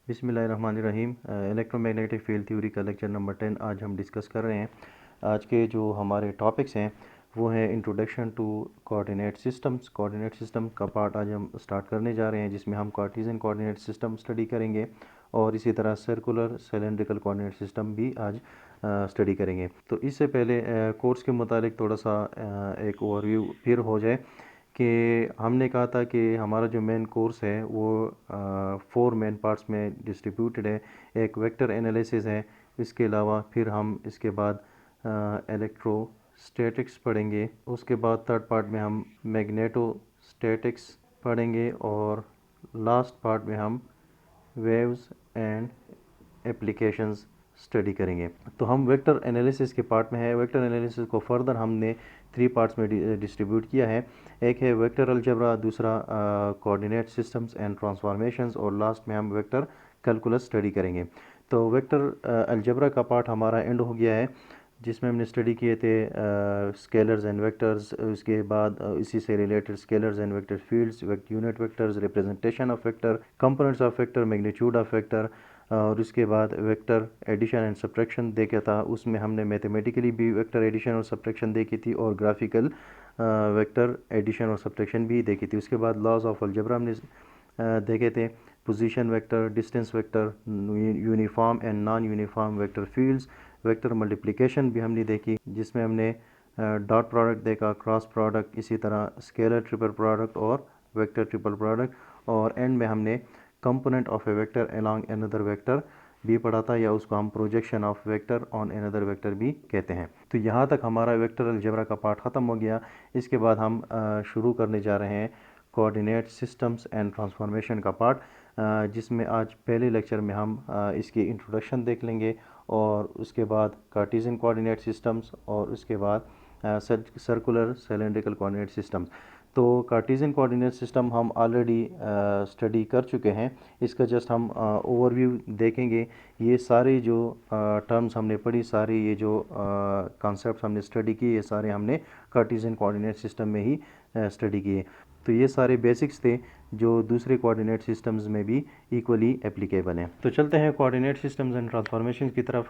बिस्मिल्लाहिर्रहमानिर्रहीम। Electromagnetic field theory का lecture number 10 आज हम डिस्कस कर रहे हैं। आज के जो हमारे टॉपिक्स हैं वो हैं introduction to coordinate systems. Coordinate system का पार्ट आज हम स्टार्ट करने जा रहे हैं, जिसमें हम कार्टेशियन कोऑर्डिनेट सिस्टम स्टडी करेंगे और इसी तरह सर्कुलर सिलेंड्रिकल कोऑर्डिनेट सिस्टम भी आज स्टडी करेंगे। तो इससे पहले कोर्स के मुतालिक थोड़ा सा एक ओवरव्यू फिर हो जाए कि हमने कहा था कि हमारा जो मेन कोर्स है वो 4 मेन पार्ट्स में डिस्ट्रीब्यूटेड है। एक वेक्टर एनालिसिस है, इसके अलावा फिर हम इसके बाद इलेक्ट्रोस्टैटिक्स पढ़ेंगे। उसके बाद थर्ड पार्ट में हम मैग्नेटोस्टैटिक्स पढ़ेंगे और लास्ट पार्ट में हम वेव्स एंड एप्लीकेशंस स्टडी करेंगे। तो हम वेक्टर एनालिसिस के पार्ट में है। वेक्टर एनालिसिस को फर्दर हमने 3 पार्ट्स में डिस्ट्रीब्यूट किया है। एक है वेक्टर अलजेब्रा, दूसरा कोऑर्डिनेट सिस्टम्स एंड ट्रांसफॉर्मेशंस और लास्ट में हम वेक्टर कैलकुलस स्टडी करेंगे। तो वेक्टर अलजेब्रा का पार्ट हमारा एंड हो गया है, जिसमें हमने स्टडी किए थे स्केलर्स एंड वेक्टर्स। उसके बाद इसी से related scalars and vector fields, unit vectors, representation of vector, components of vector, magnitude of vector. और उसके बाद वेक्टर एडिशन एंड सब्ट्रैक्शन देखा था। उसमें हमने मैथमेटिकली भी वेक्टर एडिशन और सब्ट्रैक्शन देखी थी और ग्राफिकल वेक्टर एडिशन और सब्ट्रैक्शन भी देखी थी। उसके बाद लॉज ऑफ अलजेब्रा हमने देखे थे, position vector, distance vector, uniform and non uniform vector fields, vector multiplication भी हमने देखी, जिसमें हमने डॉट प्रोडक्ट देखा, क्रॉस प्रोडक्ट, इसी तरह स्केलर ट्रिपल प्रोडक्ट और वेक्टर ट्रिपल प्रोडक्ट। और एंड में हमने component of A vector along another vector भी पढ़ा था, या उसको हम projection of vector on another vector भी कहते हैं। तो यहाँ तक हमारा वेक्टर अलजेब्रा का पार्ट ख़त्म हो गया। इसके बाद हम शुरू करने जा रहे हैं कोऑर्डिनेट सिस्टम्स एंड ट्रांसफॉर्मेशन का पार्ट, जिसमें आज पहले लेक्चर में हम इसकी इंट्रोडक्शन देख लेंगे और उसके बाद कार्टेशियन कोऑर्डिनेट सिस्टम्स और उसके बाद सर्कुलर सिलेंड्रिकल कोऑर्डिनेट सिस्टम्स। तो कार्टेशियन कोऑर्डिनेट सिस्टम हम ऑलरेडी स्टडी कर चुके हैं, इसका जस्ट हम ओवरव्यू देखेंगे। ये सारे जो टर्म्स हमने पढ़ी, सारे ये जो कॉन्सेप्ट्स हमने स्टडी किए, ये सारे हमने कार्टेशियन कोऑर्डिनेट सिस्टम में ही स्टडी किए। तो ये सारे बेसिक्स थे जो दूसरे कोऑर्डिनेट सिस्टम्स में भी इक्वली एप्लीकेबल हैं। तो चलते हैं कोऑर्डिनेट सिस्टम्स एंड ट्रांसफॉर्मेशन की तरफ।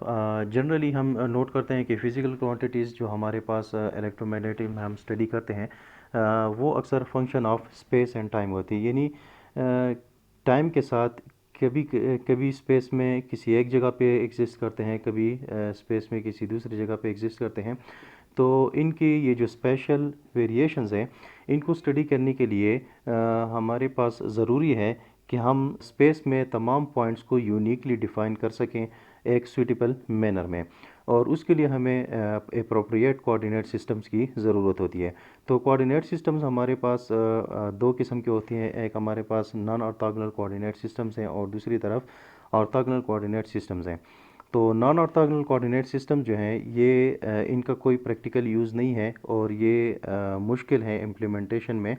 जनरली हम नोट करते हैं कि फ़िज़िकल क्वांटिटीज़ जो हमारे पास इलेक्ट्रोमैग्नेटिक में हम स्टडी करते हैं वो अक्सर function of space and time होती है, यानी टाइम के साथ कभी कभी स्पेस में किसी एक जगह पे एग्जिस्ट करते हैं, कभी स्पेस में किसी दूसरी जगह पे एग्जिस्ट करते हैं। तो इनकी ये जो स्पेशल वेरिएशंस हैं, इनको स्टडी करने के लिए हमारे पास ज़रूरी है कि हम स्पेस में तमाम पॉइंट्स को यूनिकली डिफ़ाइन कर सकें एक सूटेबल मैनर में, और उसके लिए हमें अप्रोप्रिएट कोऑर्डिनेट सिस्टम्स की ज़रूरत होती है। तो कोऑर्डिनेट सिस्टम्स हमारे पास दो किस्म के होती हैं। एक हमारे पास नॉन ऑर्थोगोनल कोऑर्डिनेट सिस्टम्स हैं और दूसरी तरफ ऑर्थोगोनल कोऑर्डिनेट सिस्टम्स हैं। तो नॉन ऑर्थोगोनल कोऑर्डिनेट सिस्टम जो हैं ये इनका कोई प्रैक्टिकल यूज़ नहीं है और ये मुश्किल है इम्प्लीमेंटेशन में।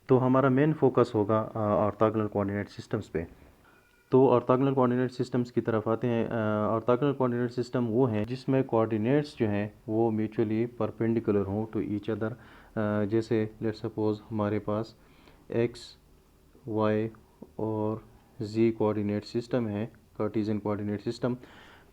तो हमारा मेन फोकस होगा ऑर्थोगोनल कोऑर्डिनेट सिस्टम्स पे। तो ऑर्थोगोनल कोऑर्डिनेट सिस्टम्स की तरफ आते हैं। ऑर्थोगोनल कोऑर्डिनेट सिस्टम वो हैं जिसमें कोऑर्डिनेट्स जो हैं वो म्यूचुअली परपेंडिकुलर हों टू ईच अदर। जैसे लेट्स सपोज हमारे पास एक्स, वाई और जी कोऑर्डिनेट सिस्टम है, कार्टेशियन कोऑर्डिनेट सिस्टम।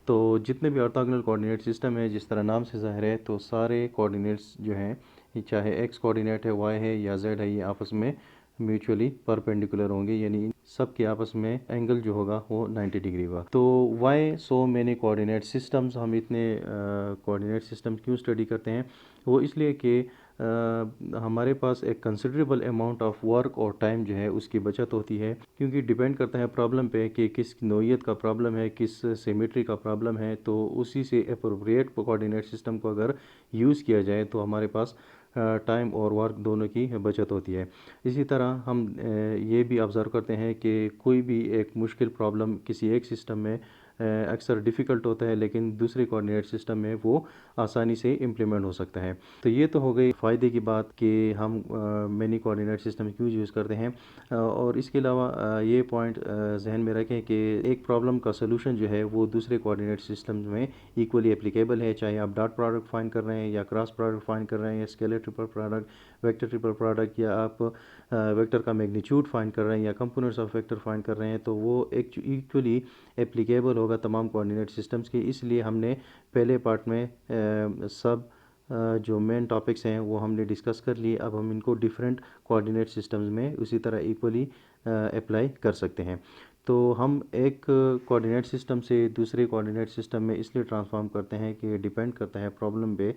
तो जितने भी ऑर्थोगोनल कोऑर्डिनेट सिस्टम है, जिस तरह नाम से ज़ाहिर है, तो सारे कोऑर्डिनेट्स जो हैं, चाहे एक्स कोऑर्डिनेट है, वाई है या जेड है, ये आपस में म्यूचुअली परपेंडिकुलर होंगे, यानी सब के आपस में एंगल जो होगा वो 90 डिग्री होगा। तो why so many coordinate systems, हम इतने कोऑर्डिनेट सिस्टम क्यों स्टडी करते हैं? वो इसलिए कि हमारे पास एक कंसिडरेबल अमाउंट ऑफ वर्क और टाइम जो है उसकी बचत होती है, क्योंकि डिपेंड करता है प्रॉब्लम पे कि किस नौइयत का प्रॉब्लम है, किस सिमेट्री का प्रॉब्लम है। तो उसी से अप्रोप्रिएट कोऑर्डिनेट सिस्टम को अगर यूज़ किया जाए तो हमारे पास टाइम और वर्क दोनों की बचत होती है। इसी तरह हम ये भी ऑब्ज़र्व करते हैं कि कोई भी एक मुश्किल प्रॉब्लम किसी एक सिस्टम में अक्सर डिफ़िकल्ट होता है, लेकिन दूसरे कोऑर्डिनेट सिस्टम में वो आसानी से इम्प्लीमेंट हो सकता है। तो ये तो हो गई फ़ायदे की बात कि हम मैनी कोऑर्डिनेट सिस्टम क्यों यूज़ करते हैं। और इसके अलावा ये पॉइंट जहन में रखें कि एक प्रॉब्लम का सलूशन जो है वो दूसरे कोऑर्डिनेट सिस्टम में इक्वली एप्लीकेबल है, चाहे आप डॉट प्रोडक्ट फाइंड कर रहे हैं या क्रॉस प्रोडक्ट फाइंड कर रहे हैं या scalar triple product, vector triple product या आप वेक्टर का मैग्नीट्यूड फाइंड कर रहे हैं या कंपोनेंट्स ऑफ वेक्टर फाइंड कर रहे हैं, तो वो इक्वली एप्लीकेबल होगा तमाम कोऑर्डिनेट सिस्टम्स के। इसलिए हमने पहले पार्ट में सब जो मेन टॉपिक्स हैं वो हमने डिस्कस कर लिए। अब हम इनको डिफरेंट कोऑर्डिनेट सिस्टम्स में उसी तरह इक्वली अप्लाई कर सकते हैं। तो हम एक कोऑर्डिनेट सिस्टम से दूसरे कोऑर्डिनेट सिस्टम में इसलिए ट्रांसफॉर्म करते हैं कि डिपेंड करता है प्रॉब्लम पे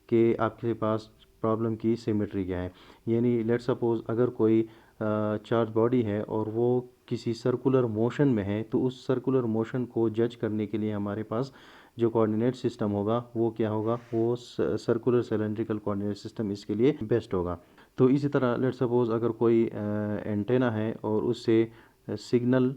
कि आपके पास प्रॉब्लम की सिमेट्री क्या है। यानी लेट सपोज अगर कोई चार्ज बॉडी है और वो किसी सर्कुलर मोशन में है, तो उस सर्कुलर मोशन को जज करने के लिए हमारे पास जो कोऑर्डिनेट सिस्टम होगा वो क्या होगा, वो सर्कुलर सिलेंड्रिकल कोऑर्डिनेट सिस्टम इसके लिए बेस्ट होगा। तो इसी तरह लेट सपोज अगर कोई एंटेना है और उससे सिग्नल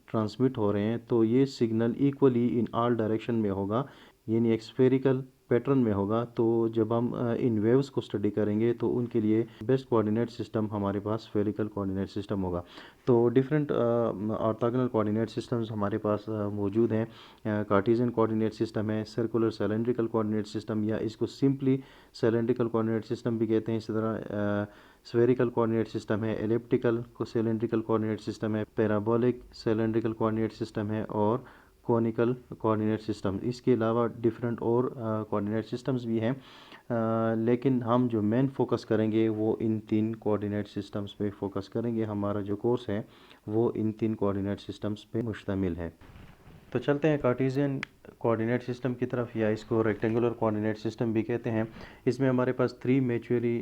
ट्रांसमिट हो रहे हैं, तो ये signal equally in all direction में होगा, यानी एक स्फेरिकल पैटर्न में होगा। तो जब हम इन वेव्स को स्टडी करेंगे तो उनके लिए बेस्ट कोऑर्डिनेट सिस्टम हमारे पास स्फेरिकल कोऑर्डिनेट सिस्टम होगा। तो डिफरेंट ऑर्थोगोनल कोऑर्डिनेट सिस्टम्स हमारे पास मौजूद हैं। कार्टेशियन कोऑर्डिनेट सिस्टम है, सर्कुलर सिलेंड्रिकल कोऑर्डिनेट सिस्टम, या इसको सिंपली सिलेंड्रिकल कोऑर्डिनेट सिस्टम भी कहते हैं। इसी तरह स्फेरिकल कोऑर्डिनेट सिस्टम है, एलिप्टिकल सिलेंड्रिकल कोऑर्डिनेट सिस्टम है, पैराबोलिक सिलेंड्रिकल कोऑर्डिनेट सिस्टम है और कॉनिकल कोऑर्डिनेट सिस्टम। इसके अलावा डिफरेंट और कोऑर्डिनेट सिस्टम्स भी हैं, लेकिन हम जो मेन फोकस करेंगे वो इन तीन कोऑर्डिनेट सिस्टम्स पे फोकस करेंगे। हमारा जो कोर्स है वो इन तीन कोऑर्डिनेट सिस्टम्स पे मुश्तमिल है। तो चलते हैं कार्टेशियन कोऑर्डिनेट सिस्टम की तरफ, या इसको रेक्टेंगुलर कोऑर्डिनेट सिस्टम भी कहते हैं। इसमें हमारे पास 3 म्यूचुअली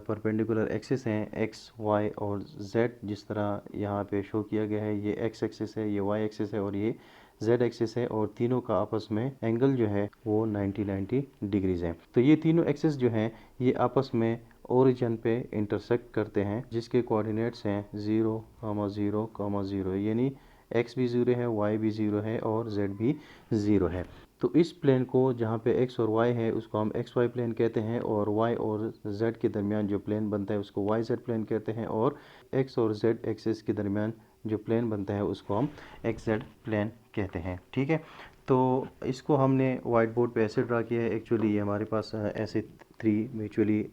परपेंडिकुलर एक्सिस हैं, एक्स, वाई और जेड। जिस तरह यहाँ पे शो किया गया है, ये एक्स एक्सिस है, ये वाई एक्सिस है और ये जेड एक्सिस है, और तीनों का आपस में एंगल जो है वो 90 डिग्रीज है। तो ये तीनों एक्सिस जो हैं ये आपस में ओरिजिन पे इंटरसेक्ट करते हैं, जिसके कोऑर्डिनेट्स हैं 0, 0, 0, यानी एक्स भी 0 है, वाई भी 0 है और जेड भी 0 है। तो इस प्लेन को जहाँ पे एक्स और वाई है उसको हम एक्स वाई प्लेन कहते हैं, और वाई और जेड के दरमियान जो प्लेन बनता है उसको वाई जेड प्लेन कहते हैं, और एक्स और जेड एक्सिस के दरमियान जो प्लेन बनता है उसको हम एक्स जेड प्लेन कहते हैं। ठीक है, तो इसको हमने वाइट बोर्ड पे ऐसे ड्रा किया है। एक्चुअली ये हमारे पास ऐसे 3 म्यूचुअली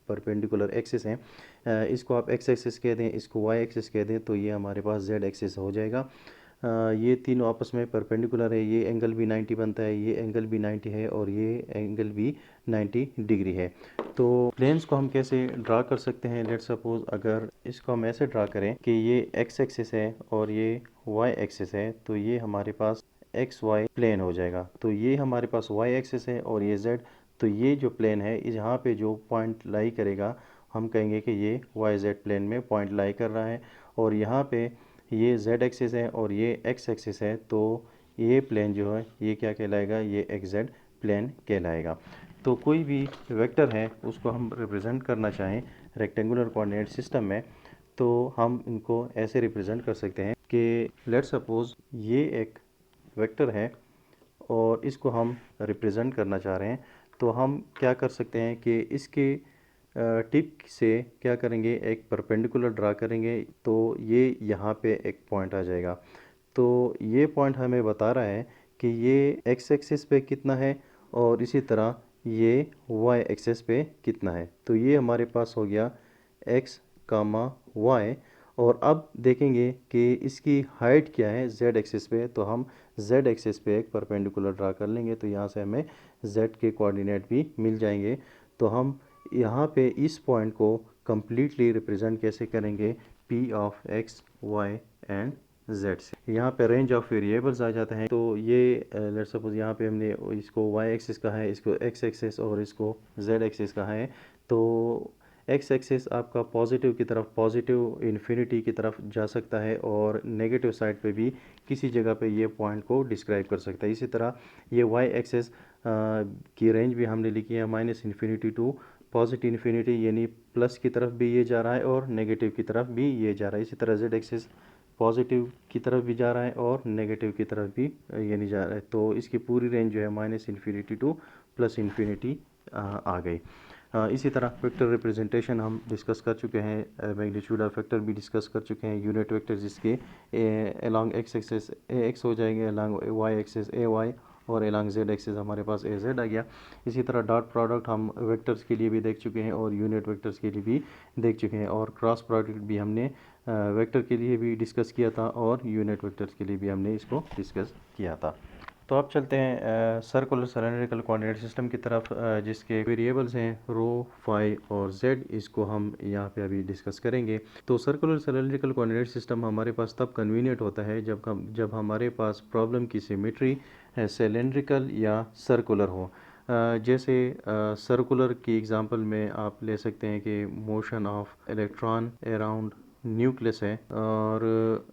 परपेंडिकुलर एक्सिस हैं। इसको आप एक्स एक्सिस कह दें, इसको वाई एक्सिस कह दें, तो ये हमारे पास जेड एक्सिस हो जाएगा। ये तीनों आपस में परपेंडिकुलर है, ये एंगल भी 90 बनता है, ये एंगल भी 90 है और ये एंगल भी 90 डिग्री है। तो प्लेन्स को हम कैसे ड्रा कर सकते हैं? लेट्स सपोज अगर इसको हम ऐसे ड्रा करें कि ये एक्स एक्सिस है और ये वाई एक्सिस है, तो ये हमारे पास एक्स वाई प्लेन हो जाएगा। तो ये हमारे पास वाई एक्सिस है और ये जेड, तो ये जो प्लेन है यहाँ पे जो पॉइंट लाई करेगा हम कहेंगे कि ये वाई जेड प्लेन में पॉइंट लाई कर रहा है, और यहाँ पे ये जेड एक्सिस है और ये एक्स एक्सिस है, तो ये प्लेन जो है ये क्या कहलाएगा, ये एक्स जेड प्लेन कहलाएगा। तो कोई भी वेक्टर है उसको हम रिप्रेजेंट करना चाहें रेक्टेंगुलर कोऑर्डिनेट सिस्टम में, तो हम इनको ऐसे रिप्रेजेंट कर सकते हैं कि लेट्स सपोज ये एक वेक्टर है और इसको हम रिप्रेजेंट करना चाह रहे हैं। तो हम क्या कर सकते हैं कि इसके टिप से क्या करेंगे, एक परपेंडिकुलर ड्रा करेंगे, तो ये यहाँ पे एक पॉइंट आ जाएगा। तो ये पॉइंट हमें बता रहा है कि ये एक्स एक्सिस पे कितना है और इसी तरह ये वाई एक्सिस पे कितना है। तो ये हमारे पास हो गया एक्स कामा वाई, और अब देखेंगे कि इसकी हाइट क्या है जेड एक्सिस पे। तो हम जेड एक्सिस पे एक परपेंडिकुलर ड्रा कर लेंगे, तो यहाँ से हमें जेड के कोऑर्डिनेट भी मिल जाएंगे। तो हम यहाँ पे इस पॉइंट को कम्प्लीटली रिप्रेजेंट कैसे करेंगे, P of X Y and Z से। यहाँ पे रेंज ऑफ वेरिएबल्स आ जाते हैं। तो ये लेट्स सपोज यहाँ पे हमने इसको वाई एक्सिस कहा है, इसको एक्स एक्सिस और इसको जेड एक्सिस कहा है। तो एक्स एक्सिस आपका पॉजिटिव की तरफ, पॉजिटिव इन्फिनिटी की तरफ जा सकता है, और नेगेटिव साइड पे भी किसी जगह पे ये पॉइंट को डिस्क्राइब कर सकता है। इसी तरह ये वाई एक्सिस की रेंज भी हमने लिखी है -इन्फिनिटी टू पॉजिटिव इन्फिनिटी, यानी प्लस की तरफ भी ये जा रहा है और नेगेटिव की तरफ भी ये जा रहा है। इसी तरह जेड एक्सिस पॉजिटिव की तरफ भी जा रहा है और नेगेटिव की तरफ भी यानी जा रहा है। तो इसकी पूरी रेंज जो है -इन्फिनिटी टू +इन्फिनिटी आ गई। इसी तरह वेक्टर रिप्रेजेंटेशन हम डिस्कस कर चुके हैं, मैग्नीट्यूड ऑफ वेक्टर भी डिस्कस कर चुके हैं। यूनिट वेक्टर जिसके अलॉन्ग एक्स एक्सिस ए एक्स हो जाएंगे, अलॉन्ग वाई एक्सिस ए वाई, और एलॉन्ग जेड एक्सिस हमारे पास ए जेड आ गया। इसी तरह डॉट प्रोडक्ट हम वेक्टर्स के लिए भी देख चुके हैं और यूनिट वेक्टर्स के लिए भी देख चुके हैं, और क्रॉस प्रोडक्ट भी हमने वेक्टर के लिए भी डिस्कस किया था और यूनिट वेक्टर्स के लिए भी हमने इसको डिस्कस किया था। तो अब चलते हैं सर्कुलर सिलेंड्रिकल कोऑर्डिनेट सिस्टम की तरफ, जिसके वेरिएबल्स हैं रो, फाई और जेड। इसको हम यहाँ पे अभी डिस्कस करेंगे। तो सर्कुलर सिलेंड्रिकल कोऑर्डिनेट सिस्टम हमारे पास तब कन्वीनियंट होता है जब हमारे पास प्रॉब्लम की सिमेट्री सिलेंड्रिकल या सर्कुलर हो। जैसे सर्कुलर की एग्जांपल में आप ले सकते हैं कि motion of electron around nucleus है, और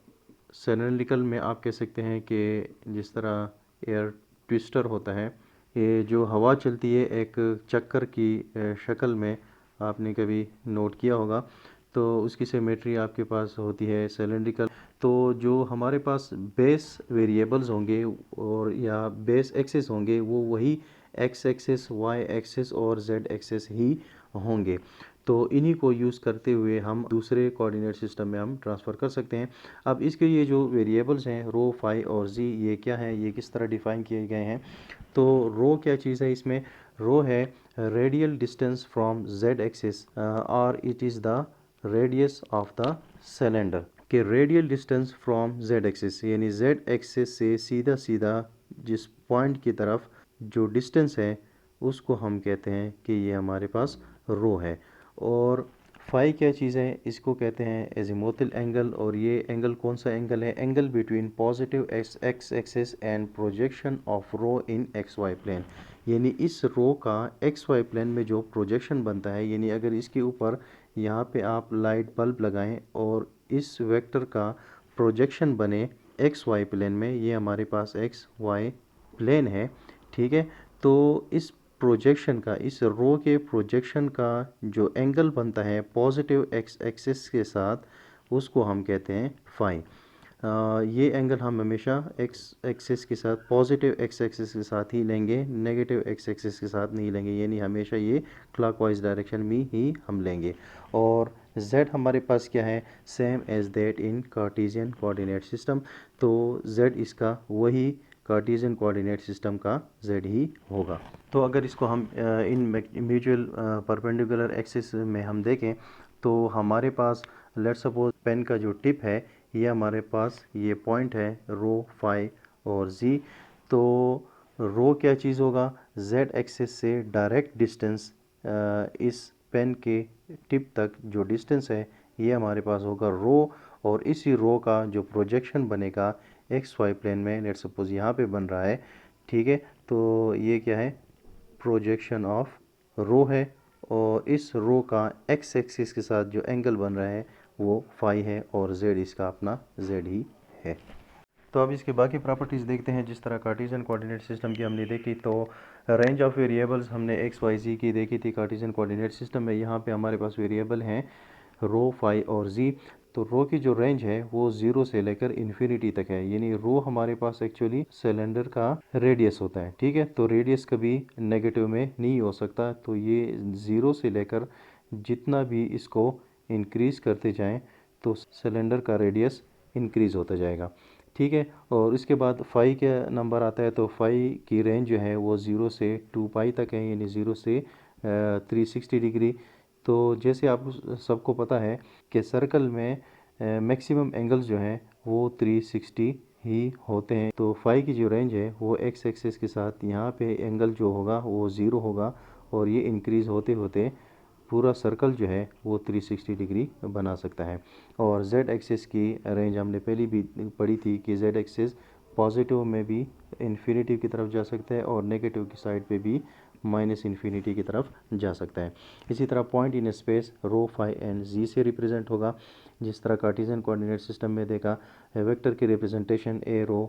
सिलेंड्रिकल में आप कह सकते हैं कि जिस तरह एयर ट्विस्टर होता है, ये जो हवा चलती है एक चक्कर की शक्ल में, आपने कभी नोट किया होगा, तो उसकी सिमेट्री आपके पास होती है सिलेंड्रिकल। तो जो हमारे पास बेस वेरिएबल्स होंगे और या बेस एक्सिस होंगे वो वही एक्स एक्सिस, वाई एक्सिस और जेड एक्सिस ही होंगे। तो इन्हीं को यूज़ करते हुए हम दूसरे कोऑर्डिनेट सिस्टम में हम ट्रांसफ़र कर सकते हैं। अब इसके ये जो वेरिएबल्स हैं रो, फाई और जी, ये क्या है, ये किस तरह डिफ़ाइन किए गए हैं। तो रो क्या चीज़ है, इसमें रो है radial distance from Z axis और it is the radius of the cylinder. कि radial distance from Z axis यानी जेड एक्सिस से सीधा सीधा जिस पॉइंट की तरफ जो डिस्टेंस है उसको हम कहते हैं कि ये हमारे पास रो है। और फाई क्या चीज़ है, इसको कहते हैं एजिमुथल एंगल, और ये एंगल कौन सा एंगल है, angle between positive X axis and projection of rho in X Y plane. यानी इस रो का एक्स वाई प्लेन में जो प्रोजेक्शन बनता है, यानी अगर इसके ऊपर यहाँ पे आप लाइट बल्ब लगाएं और इस वेक्टर का प्रोजेक्शन बने एक्स वाई प्लेन में, ये हमारे पास एक्स वाई प्लेन है, ठीक है। तो इस प्रोजेक्शन का, इस रो के प्रोजेक्शन का जो एंगल बनता है पॉजिटिव एक्स एक्सिस के साथ, उसको हम कहते हैं फाई। ये एंगल हम हमेशा एक्स एक्सिस के साथ, पॉजिटिव एक्स एक्सिस के साथ ही लेंगे, नेगेटिव एक्स एक्सिस के साथ नहीं लेंगे, यानी हमेशा ये क्लॉकवाइज डायरेक्शन में ही हम लेंगे। और z हमारे पास क्या है, same as that in Cartesian coordinate system. तो z इसका वही कार्टेशियन कोऑर्डिनेट सिस्टम का z ही होगा। तो अगर इसको हम इन म्यूचुअल परपेंडिकुलर एक्सिस में हम देखें, तो हमारे पास लेट्स सपोज पेन का जो टिप है, ये हमारे पास ये पॉइंट है रो, फाई और जी। तो रो क्या चीज़ होगा, जेड एक्सिस से डायरेक्ट डिस्टेंस इस पेन के टिप तक जो डिस्टेंस है ये हमारे पास होगा रो, और इसी रो का जो प्रोजेक्शन बनेगा एक्स वाई प्लेन में, लेट्स सपोज यहाँ पे बन रहा है, ठीक है। तो ये क्या है, प्रोजेक्शन ऑफ रो है, और इस रो का एक्स एक्सिस के साथ जो एंगल बन रहा है वो फाई है, और जेड इसका अपना जेड ही है। तो अब इसके बाकी प्रॉपर्टीज़ देखते हैं। जिस तरह कार्टेशियन कोऑर्डिनेट सिस्टम की हमने देखी, तो रेंज ऑफ वेरिएबल्स हमने एक्स वाई जी की देखी थी कार्टेशियन कोऑर्डिनेट सिस्टम में। यहाँ पे हमारे पास वेरिएबल हैं रो, फाई और जी। तो रो की जो रेंज है वो 0 से लेकर इन्फिनिटी तक है, यानी रो हमारे पास एक्चुअली सिलेंडर का रेडियस होता है, ठीक है। तो रेडियस कभी नेगेटिव में नहीं हो सकता, तो ये 0 से लेकर जितना भी इसको इंक्रीज़ करते जाएं तो सिलेंडर का रेडियस इंक्रीज़ होता जाएगा, ठीक है। और इसके बाद फाई का नंबर आता है, तो फाई की रेंज जो है वो 0 से 2 पाई तक है, यानी 0 से 360 डिग्री। तो जैसे आप सबको पता है कि सर्कल में मैक्सिमम एंगल्स जो हैं वो 360 ही होते हैं। तो फाई की जो रेंज है वो एक्स एक्सिस के साथ यहाँ पे एंगल जो होगा वो 0 होगा, और ये इंक्रीज़ होते होते पूरा सर्कल जो है वो 360 डिग्री बना सकता है। और z एक्सिस की रेंज हमने पहले भी पढ़ी थी कि z एक्सिस पॉजिटिव में भी इन्फिनिटी की तरफ जा सकता है और नेगेटिव की साइड पे भी माइनस इन्फिनिटी की तरफ जा सकता है। इसी तरह point in space rho, phi and Z से रिप्रेजेंट होगा। जिस तरह कार्टेशियन कोऑर्डिनेट सिस्टम में देखा, वेक्टर की representation A rho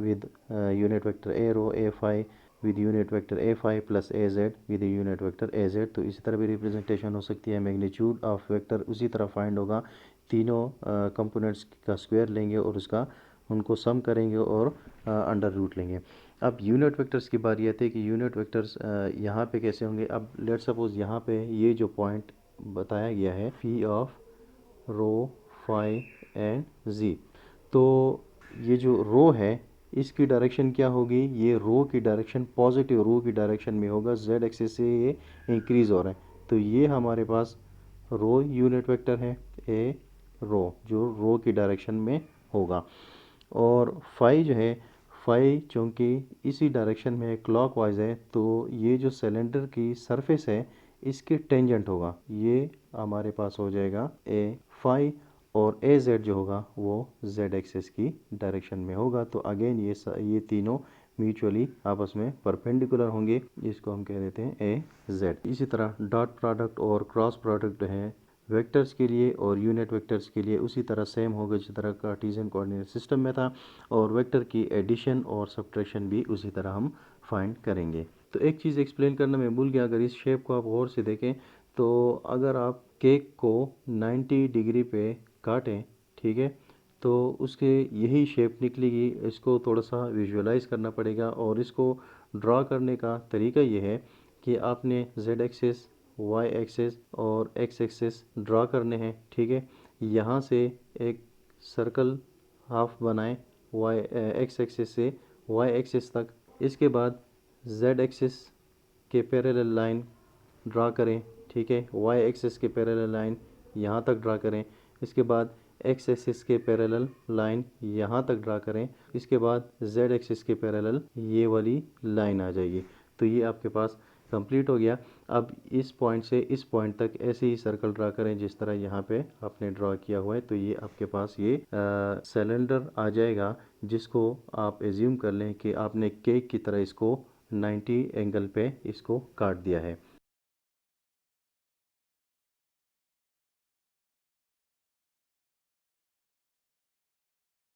with unit vector A rho, A phi with unit vector A phi plus A Z with unit vector A Z. तो इसी तरह भी रिप्रेजेंटेशन हो सकती है। मैग्नीट्यूड ऑफ वेक्टर उसी तरह फाइंड होगा, तीनों कंपोनेंट्स का स्क्वायर लेंगे और उसका उनको सम करेंगे और अंडर रूट लेंगे। अब यूनिट वेक्टर्स की बारी आती है कि यूनिट वेक्टर्स यहाँ पे कैसे होंगे। अब लेट सपोज यहाँ पे ये जो पॉइंट बताया गया है फी ऑफ रो, फाई एंड जी, तो ये जो रो है इसकी डायरेक्शन क्या होगी, ये रो की डायरेक्शन पॉजिटिव रो की डायरेक्शन में होगा, जेड एक्सिस से ये इंक्रीज हो रहा है। तो ये हमारे पास रो यूनिट वेक्टर है, ए रो, जो रो की डायरेक्शन में होगा। और फाई जो है, फाई चूँकि इसी डायरेक्शन में क्लॉकवाइज है, तो ये जो सिलेंडर की सरफेस है इसके टेंजेंट होगा, ये हमारे पास हो जाएगा ए फाई। और ए जेड जो होगा वो जेड एक्सिस की डायरेक्शन में होगा। तो अगेन ये तीनों म्यूचुअली आपस में परपेंडिकुलर होंगे, इसको हम कह देते हैं ए जेड। इसी तरह डॉट प्रोडक्ट और क्रॉस प्रोडक्ट है वेक्टर्स के लिए और यूनिट वेक्टर्स के लिए उसी तरह सेम होगा जिस तरह कार्टेशियन कोऑर्डिनेट सिस्टम में था। और वेक्टर की एडिशन और सब्ट्रैक्शन भी उसी तरह हम फाइंड करेंगे। तो एक चीज़ एक्सप्लेन करना मैं भूल गया, अगर इस शेप को आप गौर से देखें तो अगर आप केक को 90 डिग्री पे काटें, ठीक है, तो उसके यही शेप निकलेगी। इसको थोड़ा सा विजुअलाइज करना पड़ेगा और इसको ड्रा करने का तरीका ये है कि आपने जेड एक्सिस, वाई एक्सिस और एक्स एक्सिस ड्रा करने हैं, ठीक है। यहाँ से एक सर्कल हाफ बनाएं वाई एक्स एक्सिस से वाई एक्सिस तक। इसके बाद जेड एक्सिस के पैरेलल लाइन ड्रा करें, ठीक है, वाई एक्सिस के पैरेलल लाइन यहाँ तक ड्रा करें। इसके बाद एक्स एक्सिस के पैरेलल लाइन यहाँ तक ड्रा करें। इसके बाद जेड एक्सिस के पैरेलल ये वाली लाइन आ जाएगी। तो ये आपके पास कंप्लीट हो गया। अब इस पॉइंट से इस पॉइंट तक ऐसे ही सर्कल ड्रा करें जिस तरह यहाँ पे आपने ड्रा किया हुआ है। तो ये आपके पास ये सिलेंडर आ जाएगा, जिसको आप एज्यूम कर लें कि आपने केक की तरह इसको 90 एंगल पे इसको काट दिया है।